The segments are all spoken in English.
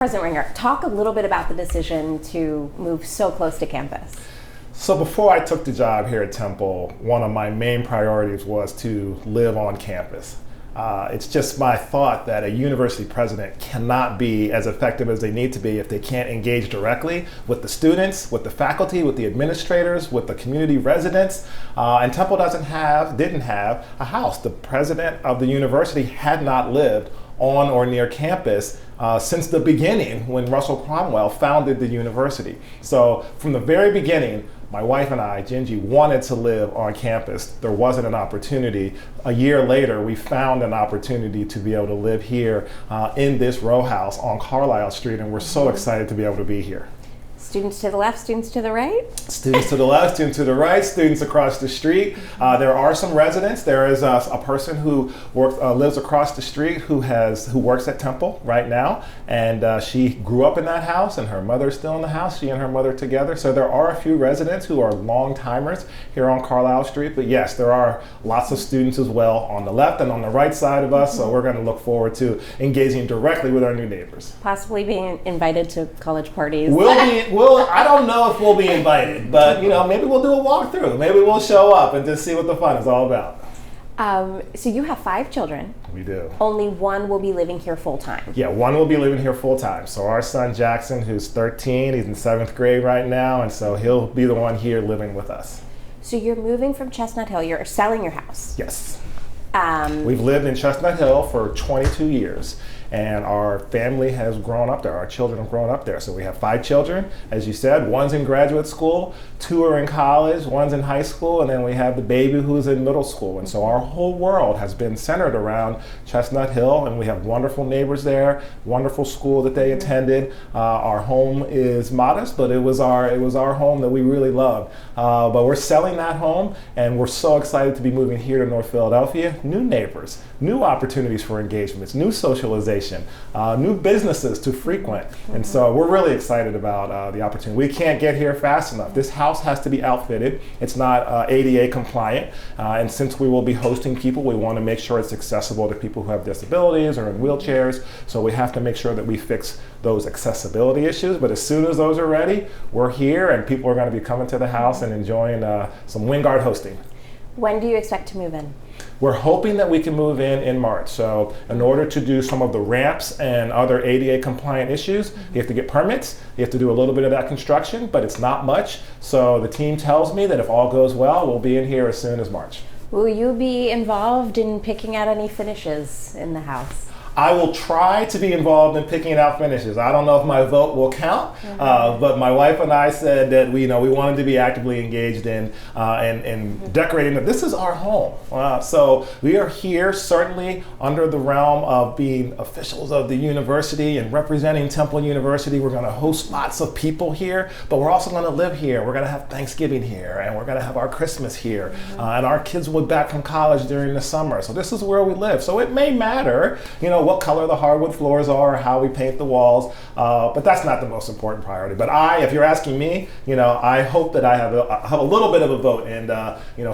President Wingard, talk a little bit about the decision to move so close to campus. So before I took the job here at Temple, one of my main priorities was to live on campus. It's just my thought that a university president cannot be as effective as they need to be if they can't engage directly with the students, with the faculty, with the administrators, with the community residents. And Temple didn't have a house. The president of the university had not lived on or near campus since the beginning when Russell Cromwell founded the university. So from the very beginning, my wife and I, Gingy, wanted to live on campus. There wasn't an opportunity. A year later, we found an opportunity to be able to live here in this row house on Carlisle Street, and we're so excited to be able to be here. Students to the left, students to the right? Students to the left, students to the right, students across the street. There are some residents. There is a person who lives across the street who works at Temple right now, and she grew up in that house, and her mother's still in the house, she and her mother together. So there are a few residents who are long-timers here on Carlisle Street, but yes, there are lots of students as well on the left and on the right side of us, so we're going to look forward to engaging directly with our new neighbors. Possibly being invited to college parties. I don't know if we'll be invited, but maybe we'll do a walkthrough. Maybe we'll show up and just see what the fun is all about. So you have 5 children. We do. Only one will be living here full time. Yeah, one will be living here full time. So our son Jackson, who's 13, he's in 7th grade right now, and so he'll be the one here living with us. So you're moving from Chestnut Hill. You're selling your house. Yes. We've lived in Chestnut Hill for 22 years. And our family has grown up there. Our children have grown up there. So we have 5 children, as you said. One's in graduate school, 2 are in college, one's in high school, and then we have the baby who's in middle school. And so our whole world has been centered around Chestnut Hill, and we have wonderful neighbors there, wonderful school that they attended. Our home is modest, but it was our home that we really loved. But we're selling that home, and we're so excited to be moving here to North Philadelphia. New neighbors, new opportunities for engagements, new socialization. New businesses to frequent. And so we're really excited about the opportunity. We can't get here fast enough. This house has to be outfitted. It's not ADA compliant. And since we will be hosting people, we want to make sure it's accessible to people who have disabilities or in wheelchairs. So we have to make sure that we fix those accessibility issues. But as soon as those are ready, we're here and people are going to be coming to the house and enjoying some Wingard hosting. When do you expect to move in? We're hoping that we can move in March. So in order to do some of the ramps and other ADA compliant issues, you have to get permits. You have to do a little bit of that construction, but it's not much. So the team tells me that if all goes well, we'll be in here as soon as March. Will you be involved in picking out any finishes in the house? I will try to be involved in picking out finishes. I don't know if my vote will count, but my wife and I said that we wanted to be actively engaged in decorating. This is our home, so we are here certainly under the realm of being officials of the university and representing Temple University. We're going to host lots of people here, but we're also going to live here. We're going to have Thanksgiving here, and we're going to have our Christmas here, and our kids will be back from college during the summer. So this is where we live. So it may matter, what color the hardwood floors are, or how we paint the walls, but that's not the most important priority. But if you're asking me, I hope that I have a little bit of a vote in,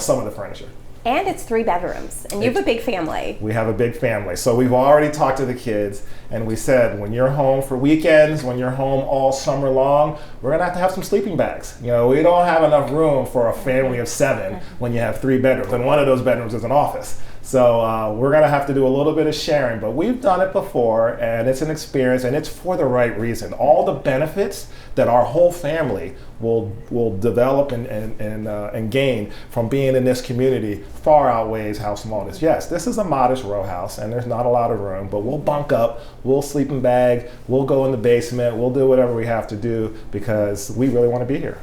some of the furniture. And it's 3 bedrooms, and you have a big family. We have a big family. So we've already talked to the kids, and we said, when you're home for weekends, when you're home all summer long, we're gonna have to have some sleeping bags. We don't have enough room for a family of 7 when you have 3 bedrooms, and one of those bedrooms is an office. So we're gonna have to do a little bit of sharing, but we've done it before, and it's an experience, and it's for the right reason. All the benefits that our whole family will develop and gain from being in this community far outweighs how small it is. Yes, this is a modest row house, and there's not a lot of room, but we'll bunk up, we'll sleep in bag, we'll go in the basement, we'll do whatever we have to do because we really want to be here.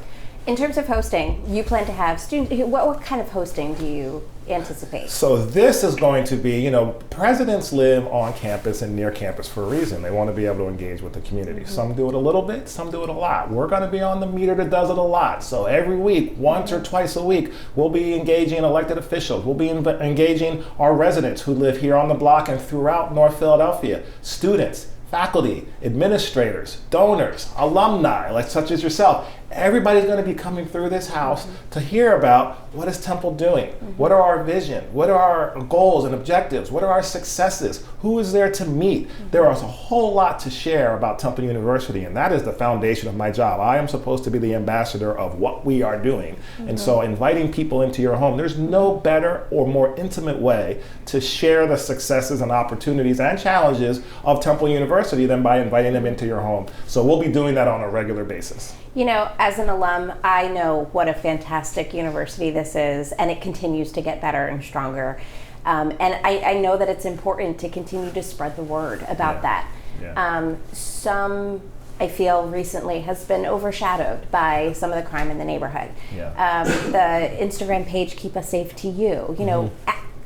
In terms of hosting, you plan to have students. What kind of hosting do you anticipate? So this is going to be, presidents live on campus and near campus for a reason. They want to be able to engage with the community. Some do it a little bit, some do it a lot. We're going to be on the meter that does it a lot. So every week, once or twice a week, we'll be engaging elected officials. We'll be engaging our residents who live here on the block and throughout North Philadelphia, students, faculty, administrators, donors, alumni, like such as yourself. Everybody's going to be coming through this house to hear about what is Temple doing, what are our vision, what are our goals and objectives, what are our successes, who is there to meet. There is a whole lot to share about Temple University, and that is the foundation of my job. I am supposed to be the ambassador of what we are doing. And so inviting people into your home, there's no better or more intimate way to share the successes and opportunities and challenges of Temple University than by inviting them into your home. So we'll be doing that on a regular basis. You know, as an alum, I know what a fantastic university this is, and it continues to get better and stronger. And I know that it's important to continue to spread the word about that. Yeah. Some, I feel, recently has been overshadowed by some of the crime in the neighborhood. Yeah. The Instagram page, Keep Us Safe to You, you know,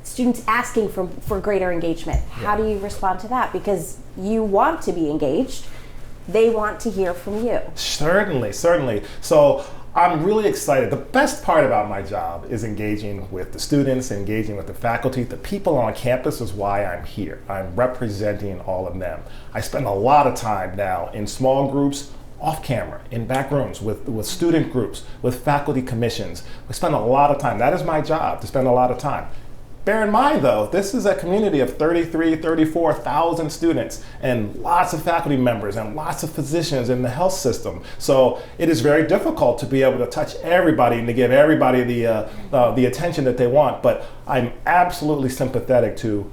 students asking for greater engagement. How do you respond to that? Because you want to be engaged. They want to hear from you. Certainly. So I'm really excited. The best part about my job is engaging with the students, engaging with the faculty. The people on campus is why I'm here. I'm representing all of them. I spend a lot of time now in small groups, off camera, in back rooms, with student groups, with faculty commissions. We spend a lot of time. That is my job, to spend a lot of time. Bear in mind, though, this is a community of 34,000 students and lots of faculty members and lots of physicians in the health system. So it is very difficult to be able to touch everybody and to give everybody the attention that they want. But I'm absolutely sympathetic to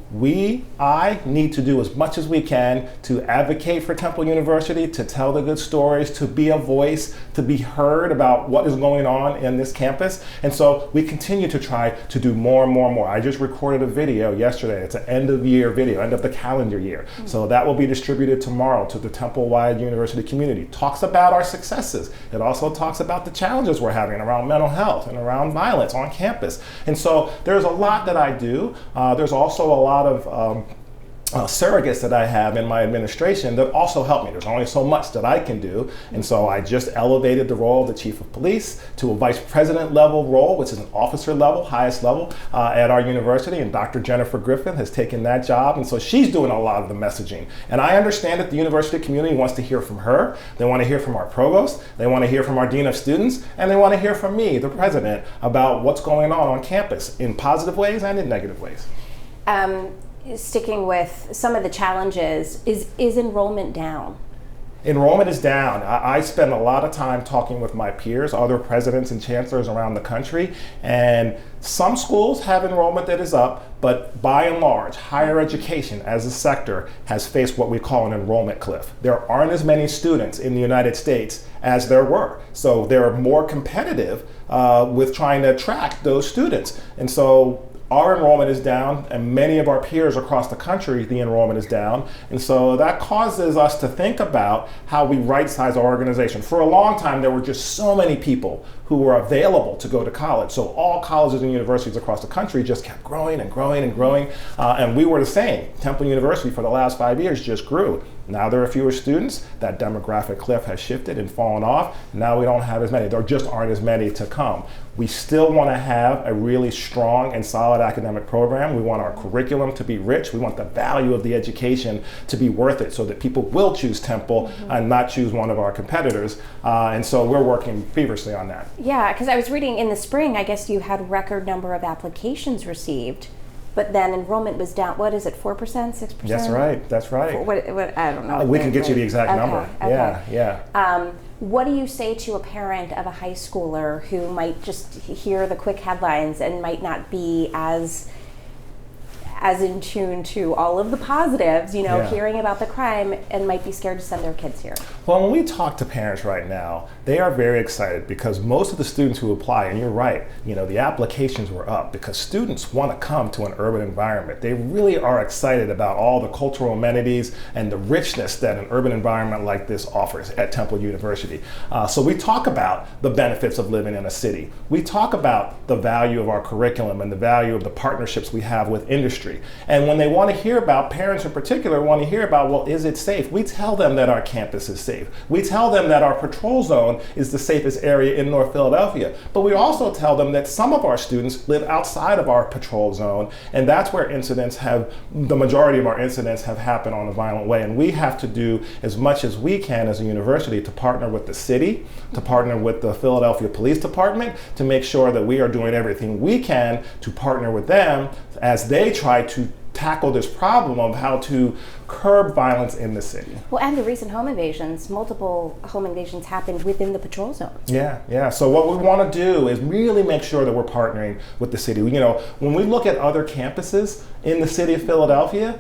I need to do as much as we can to advocate for Temple University, to tell the good stories, to be a voice, to be heard about what is going on in this campus. And so we continue to try to do more and more and more. I just recorded a video yesterday. It's an end of year video, end of the calendar year. So that will be distributed tomorrow to the Temple-wide university community. Talks about our successes. It also talks about the challenges we're having around mental health and around violence on campus. And so there's a lot that I do. There's also a lot of surrogates that I have in my administration that also help me. There's only so much that I can do, and so I just elevated the role of the chief of police to a vice president level role, which is an officer level, highest level at our university, and Dr. Jennifer Griffin has taken that job, and so she's doing a lot of the messaging. And I understand that the university community wants to hear from her, they want to hear from our provost, they want to hear from our dean of students, and they want to hear from me, the president, about what's going on campus in positive ways and in negative ways. Sticking with some of the challenges, is enrollment down? Enrollment is down. I spend a lot of time talking with my peers, other presidents and chancellors around the country, and some schools have enrollment that is up, but by and large, higher education as a sector has faced what we call an enrollment cliff. There aren't as many students in the United States as there were, so they're more competitive with trying to attract those students. And so our enrollment is down, and many of our peers across the country, the enrollment is down. And so that causes us to think about how we right-size our organization. For a long time, there were just so many people who were available to go to college. So all colleges and universities across the country just kept growing and growing and growing. And we were the same. Temple University for the last 5 years just grew. Now there are fewer students. That demographic cliff has shifted and fallen off. Now we don't have as many. There just aren't as many to come. We still want to have a really strong and solid academic program. We want our curriculum to be rich. We want the value of the education to be worth it so that people will choose Temple and not choose one of our competitors. And so we're working feverishly on that. Yeah, because I was reading in the spring, I guess you had record number of applications received, but then enrollment was down, what is it, 4%, 6%? That's right. What, I don't know. We can get you the exact number. Okay. Yeah. What do you say to a parent of a high schooler who might just hear the quick headlines and might not be as in tune to all of the positives, hearing about the crime, and might be scared to send their kids here? Well, when we talk to parents right now, they are very excited because most of the students who apply, and you're right, the applications were up because students want to come to an urban environment. They really are excited about all the cultural amenities and the richness that an urban environment like this offers at Temple University. So we talk about the benefits of living in a city. We talk about the value of our curriculum and the value of the partnerships we have with industry history. And when they want to hear about, parents in particular want to hear about, well, is it safe? We tell them that our campus is safe. We tell them that our patrol zone is the safest area in North Philadelphia. But we also tell them that some of our students live outside of our patrol zone, and that's where the majority of our incidents have happened on a violent way. And we have to do as much as we can as a university to partner with the city, to partner with the Philadelphia Police Department, to make sure that we are doing everything we can to partner with them as they try to tackle this problem of how to curb violence in the city. Well, and the recent home invasions, multiple home invasions happened within the patrol zone. Yeah. So what we want to do is really make sure that we're partnering with the city. When we look at other campuses in the city of Philadelphia,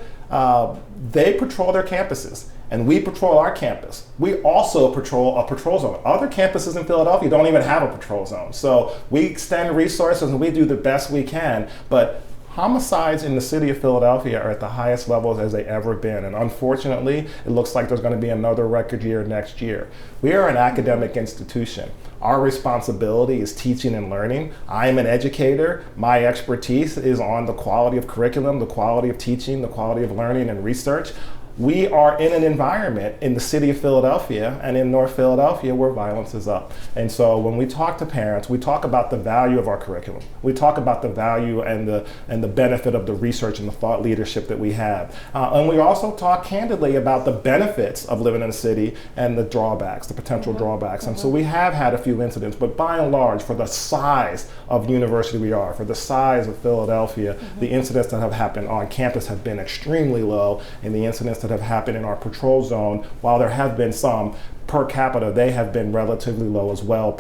they patrol their campuses. And we patrol our campus. We also patrol a patrol zone. Other campuses in Philadelphia don't even have a patrol zone. So we extend resources and we do the best we can. But homicides in the city of Philadelphia are at the highest levels as they've ever been. And unfortunately, it looks like there's going to be another record year next year. We are an academic institution. Our responsibility is teaching and learning. I am an educator. My expertise is on the quality of curriculum, the quality of teaching, the quality of learning and research. We are in an environment in the city of Philadelphia and in North Philadelphia where violence is up. And so when we talk to parents, we talk about the value of our curriculum. We talk about the value and the benefit of the research and the thought leadership that we have. And we also talk candidly about the benefits of living in a city and the drawbacks, the potential drawbacks. And so we have had a few incidents, but by and large, for the size of university we are, for the size of Philadelphia, the incidents that have happened on campus have been extremely low, and the incidents that have happened in our patrol zone, while there have been some, per capita, they have been relatively low as well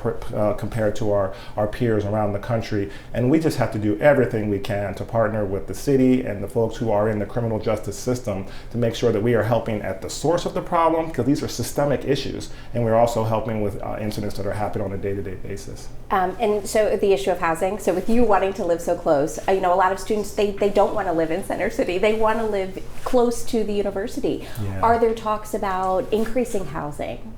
compared to our peers around the country. And we just have to do everything we can to partner with the city and the folks who are in the criminal justice system to make sure that we are helping at the source of the problem, because these are systemic issues, and we're also helping with incidents that are happening on a day-to-day basis. And so the issue of housing, so with you wanting to live so close, a lot of students, they don't want to live in Center City. They want to live close to the university. Yeah. Are there talks about increasing housing?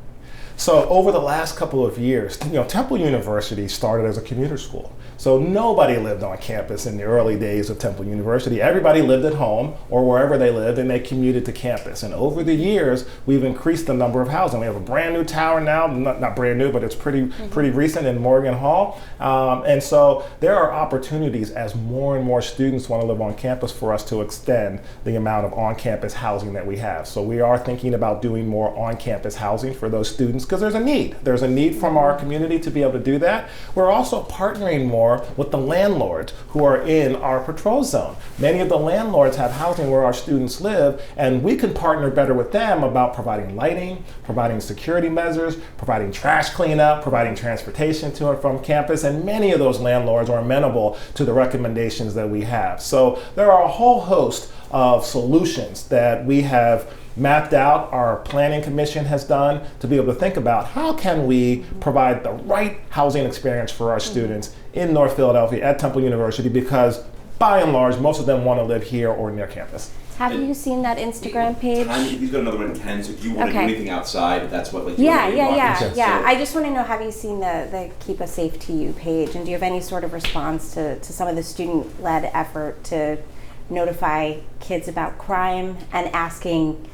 So over the last couple of years, Temple University started as a commuter school. So nobody lived on campus in the early days of Temple University. Everybody lived at home or wherever they lived, and they commuted to campus. And over the years, we've increased the number of housing. We have a brand new tower now, not brand new, but it's pretty recent in Morgan Hall. And so there are opportunities as more and more students want to live on campus for us to extend the amount of on-campus housing that we have. So we are thinking about doing more on-campus housing for those students because there's a need. There's a need from our community to be able to do that. We're also partnering more with the landlords who are in our patrol zone. Many of the landlords have housing where our students live, and we can partner better with them about providing lighting, providing security measures, providing trash cleanup, providing transportation to and from campus, and many of those landlords are amenable to the recommendations that we have. So there are a whole host of solutions that we have mapped out, our planning commission has done, to be able to think about how can we provide the right housing experience for our students in North Philadelphia at Temple University, because by and large, most of them want to live here or near campus. Have you seen that Instagram page? He's got another one in 10, so if you want to do anything outside, that's what Yeah. I just want to know, have you seen the Keep Us Safe to You page, and do you have any sort of response to some of the student-led effort to notify kids about crime and asking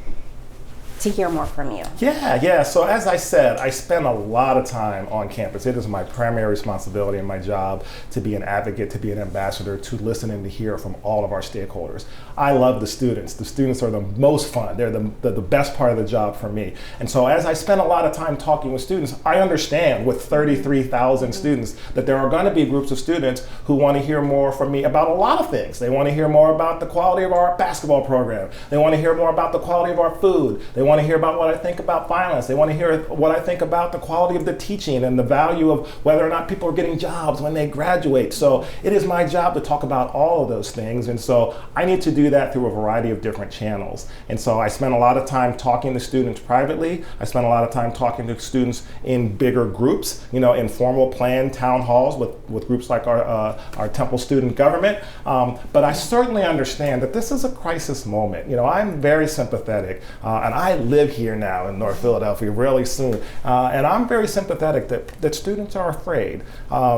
to hear more from you? Yeah. So as I said, I spend a lot of time on campus. It is my primary responsibility and my job to be an advocate, to be an ambassador, to listen and to hear from all of our stakeholders. I love the students. The students are the most fun. They're the best part of the job for me. And so as I spend a lot of time talking with students, I understand with 33,000 students that there are going to be groups of students who want to hear more from me about a lot of things. They want to hear more about the quality of our basketball program. They want to hear more about the quality of our food. They want to hear about what I think about violence. They want to hear what I think about the quality of the teaching and the value of whether or not people are getting jobs when they graduate. So it is my job to talk about all of those things. And so I need to do that through a variety of different channels. And so I spend a lot of time talking to students privately. I spend a lot of time talking to students in bigger groups, informal planned town halls with groups like our Temple Student Government. But I certainly understand that this is a crisis moment. I'm very sympathetic, and I I live here now in North Philadelphia really soon, and I'm very sympathetic that students are afraid.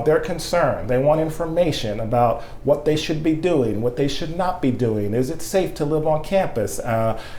They're concerned. They want information about what they should be doing, what they should not be doing. Is it safe to live on campus?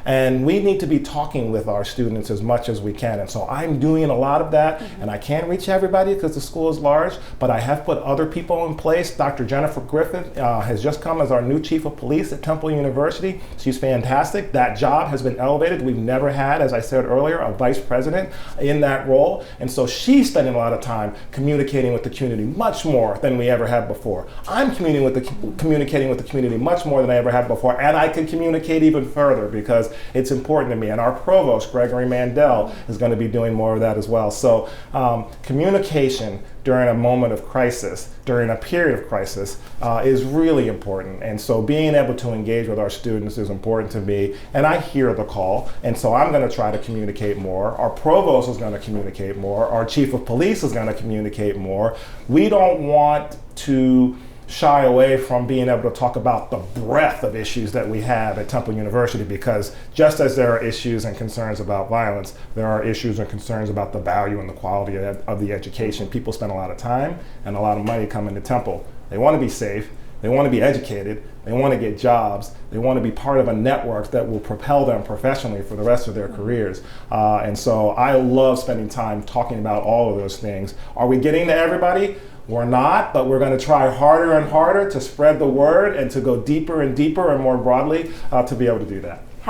And we need to be talking with our students as much as we can. And so I'm doing a lot of that, and I can't reach everybody because the school is large, but I have put other people in place. Dr. Jennifer Griffith has just come as our new chief of police at Temple University. She's fantastic. That job has been elevated. We've never had, as I said earlier, a vice president in that role. And so she's spending a lot of time communicating with the community, much more than we ever have before. I'm communicating with the community much more than I ever have before, and I can communicate even further because it's important to me. And our provost, Gregory Mandel, is going to be doing more of that as well. So communication during a moment of crisis, during a period of crisis, is really important. And so being able to engage with our students is important to me. And I hear the call. And so I'm going to try to communicate more. Our provost is going to communicate more. Our chief of police is going to communicate more. We don't want to shy away from being able to talk about the breadth of issues that we have at Temple University, because just as there are issues and concerns about violence, there are issues and concerns about the value and the quality of the education. People spend a lot of time and a lot of money coming to Temple. They want to be safe, they want to be educated, they want to get jobs, they want to be part of a network that will propel them professionally for the rest of their careers. And so I love spending time talking about all of those things. Are we getting to everybody? We're not, but we're going to try harder and harder to spread the word and to go deeper and deeper and more broadly to be able to do that.